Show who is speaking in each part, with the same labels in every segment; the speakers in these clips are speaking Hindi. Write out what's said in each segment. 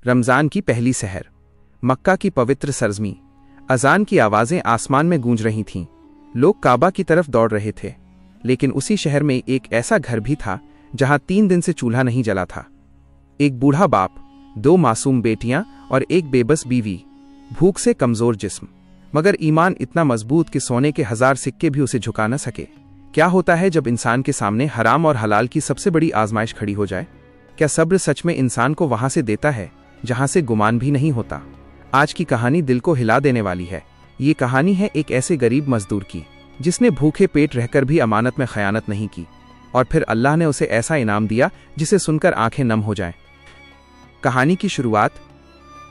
Speaker 1: रमज़ान की पहली सहर, मक्का की पवित्र सरज़मी। अज़ान की आवाज़ें आसमान में गूंज रही थीं। लोग काबा की तरफ दौड़ रहे थे। लेकिन उसी शहर में एक ऐसा घर भी था जहां 3 दिन से चूल्हा नहीं जला था। एक बूढ़ा बाप, 2 मासूम बेटियां और एक बेबस बीवी, भूख से कमज़ोर जिस्म, मगर ईमान इतना मजबूत कि सोने के 1000 सिक्के भी उसे झुका न सके। क्या होता है जब इंसान के सामने हराम और हलाल की सबसे बड़ी आजमाइश खड़ी हो जाए? क्या सब्र सच में इंसान को वहां से देता है जहां से गुमान भी नहीं होता? आज की कहानी दिल को हिला देने वाली है। ये कहानी है एक ऐसे गरीब मजदूर की जिसने भूखे पेट रहकर भी अमानत में खयानत नहीं की, और फिर अल्लाह ने उसे ऐसा इनाम दिया जिसे सुनकर आंखें नम हो जाएं। कहानी की शुरुआत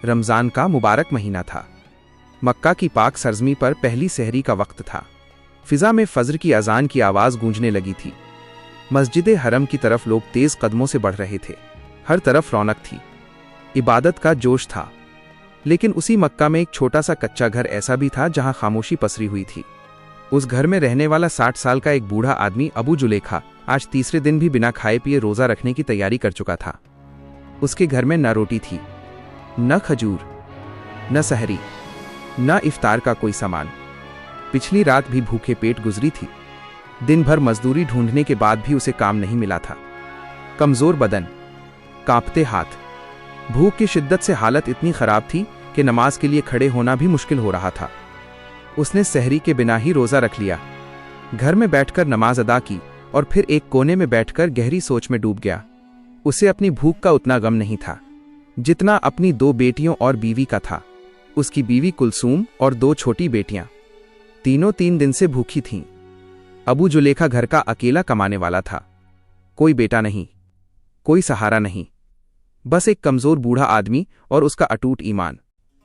Speaker 1: रमज़ान का मुबारक महीना था। मक्का की पाक सरज़मी पर पहली सहरी का वक्त था। फिजा में फज्र की अजान की आवाज़ गूंजने लगी थी। मस्जिद हरम की तरफ लोग तेज़ कदमों से बढ़ रहे थे। हर तरफ रौनक थी, इबादत का जोश था। लेकिन उसी मक्का में एक छोटा सा कच्चा घर ऐसा भी था जहां खामोशी पसरी हुई थी। उस घर में रहने वाला 60 साल का एक बूढ़ा आदमी अबू जुलेखा आज तीसरे दिन भी बिना खाए पिए रोज़ा रखने की तैयारी कर चुका था। उसके घर में न रोटी थी, न खजूर, न सहरी, न इफ्तार का कोई सामान। पिछली रात भी भूखे पेट गुजरी थी। दिन भर मजदूरी ढूंढने के बाद भी उसे काम नहीं मिला था। कमजोर बदन, कांपते हाथ, भूख की शिद्दत से हालत इतनी खराब थी कि नमाज के लिए खड़े होना भी मुश्किल हो रहा था। उसने सहरी के बिना ही रोजा रख लिया। घर में बैठकर नमाज अदा की और फिर एक कोने में बैठकर गहरी सोच में डूब गया। उसे अपनी भूख का उतना गम नहीं था जितना अपनी 2 बेटियों और बीवी का था। उसकी बीवी कुलसूम और 2 छोटी बेटियां, तीनों 3 दिन से भूखी थीं। अबू जुलेखा घर का अकेला कमाने वाला था। कोई बेटा नहीं, कोई सहारा नहीं, बस एक कमजोर बूढ़ा आदमी और उसका अटूट ईमान।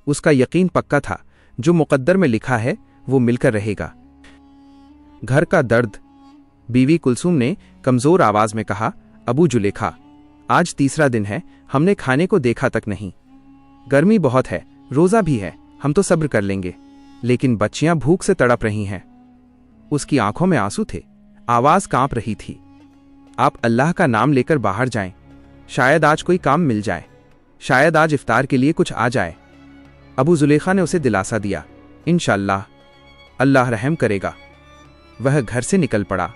Speaker 1: उसका यकीन पक्का था, जो मुकद्दर में लिखा है वो मिलकर रहेगा। घर का दर्द। बीवी कुलसूम ने कमजोर आवाज में कहा, अबू जुलेखा, आज तीसरा दिन है, हमने खाने को देखा तक नहीं। गर्मी बहुत है, रोजा भी है, हम तो सब्र कर लेंगे, लेकिन बच्चियां भूख से तड़प रही हैं। उसकी आंखों में आंसू थे, आवाज कांप रही थी। आप अल्लाह का नाम लेकर बाहर जाएं, शायद आज कोई काम मिल जाए, शायद आज इफ्तार के लिए कुछ आ जाए। अबू जुलेखा ने उसे दिलासा दिया, इंशाअल्लाह, अल्लाह रहम करेगा। वह घर से निकल पड़ा।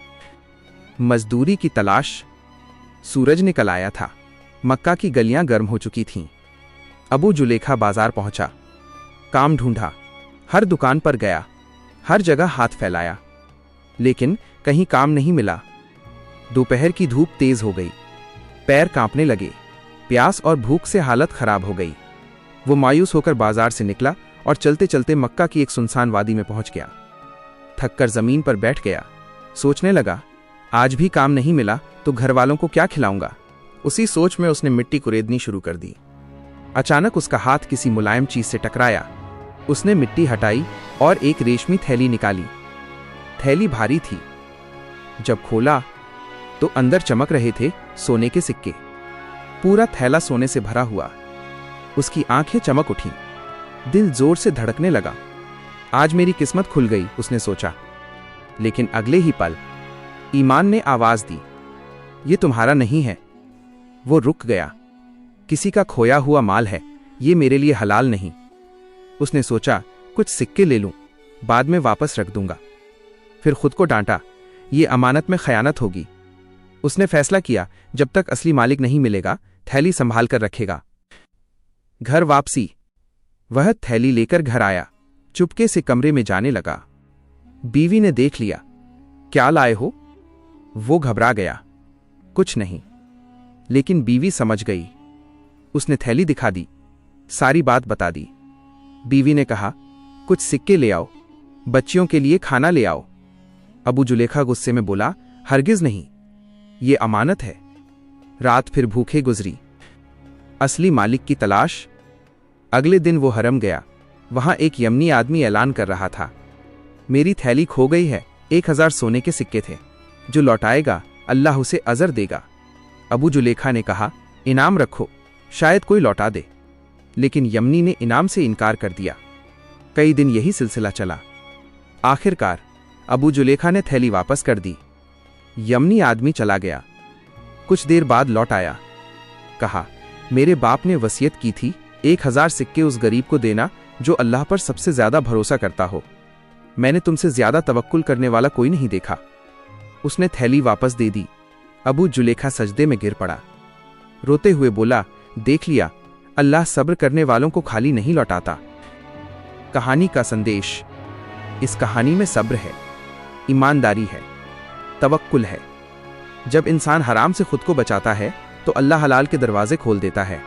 Speaker 1: मजदूरी की तलाश। सूरज निकल आया था। मक्का की गलियां गर्म हो चुकी थीं। अबू जुलेखा बाजार पहुंचा, काम ढूंढा, हर दुकान पर गया, हर जगह हाथ फैलाया, लेकिन कहीं काम नहीं मिला। दोपहर की धूप तेज हो गई, पैर कांपने लगे, प्यास और भूख से हालत खराब हो गई। वो मायूस होकर बाजार से निकला और चलते चलते मक्का की एक सुनसान वादी में पहुंच गया। थककर जमीन पर बैठ गया। सोचने लगा, आज भी काम नहीं मिला तो घर वालों को क्या खिलाऊंगा। उसी सोच में उसने मिट्टी कुरेदनी शुरू कर दी। अचानक उसका हाथ किसी मुलायम चीज से टकराया। उसने मिट्टी हटाई और एक रेशमी थैली निकाली। थैली भारी थी। जब खोला तो अंदर चमक रहे थे सोने के सिक्के। पूरा थैला सोने से भरा हुआ। उसकी आंखें चमक उठी, दिल जोर से धड़कने लगा। आज मेरी किस्मत खुल गई, उसने सोचा। लेकिन अगले ही पल ईमान ने आवाज दी, ये तुम्हारा नहीं है। वो रुक गया। किसी का खोया हुआ माल है, ये मेरे लिए हलाल नहीं। उसने सोचा, कुछ सिक्के ले लूं, बाद में वापस रख दूंगा। फिर खुद को डांटा, ये अमानत में खयानत होगी। उसने फैसला किया, जब तक असली मालिक नहीं मिलेगा, थैली संभाल कर रखेगा। घर वापसी। वह थैली लेकर घर आया, चुपके से कमरे में जाने लगा। बीवी ने देख लिया, क्या लाए हो? वो घबरा गया, कुछ नहीं। लेकिन बीवी समझ गई। उसने थैली दिखा दी, सारी बात बता दी। बीवी ने कहा, कुछ सिक्के ले आओ, बच्चियों के लिए खाना ले आओ। अबू जुलेखा गुस्से में बोला, हरगिज नहीं, ये अमानत है। रात फिर भूखे गुजरी। असली मालिक की तलाश। अगले दिन वो हरम गया। वहां एक यमनी आदमी ऐलान कर रहा था, मेरी थैली खो गई है, 1000 सोने के सिक्के थे, जो लौटाएगा अल्लाह उसे अजर देगा। अबू जुलेखा ने कहा, इनाम रखो, शायद कोई लौटा दे। लेकिन यमनी ने इनाम से इनकार कर दिया। कई दिन यही सिलसिला चला। आखिरकार अबू जुलेखा ने थैली वापस कर दी। यमनी आदमी चला गया। कुछ देर बाद लौट आया। कहा, मेरे बाप ने वसीयत की थी 1000 सिक्के उस गरीब को देना जो अल्लाह पर सबसे ज्यादा भरोसा करता हो। मैंने तुमसे ज्यादा तवक्कुल करने वाला कोई नहीं देखा। उसने थैली वापस दे दी। अबू जुलेखा सजदे में गिर पड़ा। रोते हुए बोला, देख लिया, अल्लाह सब्र करने वालों को खाली नहीं लौटाता। कहानी का संदेश। इस कहानी में सब्र है, ईमानदारी है, तवक्कुल है। जब इंसान हराम से खुद को बचाता है तो अल्लाह हलाल के दरवाजे खोल देता है,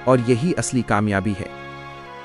Speaker 1: और यही असली कामयाबी है।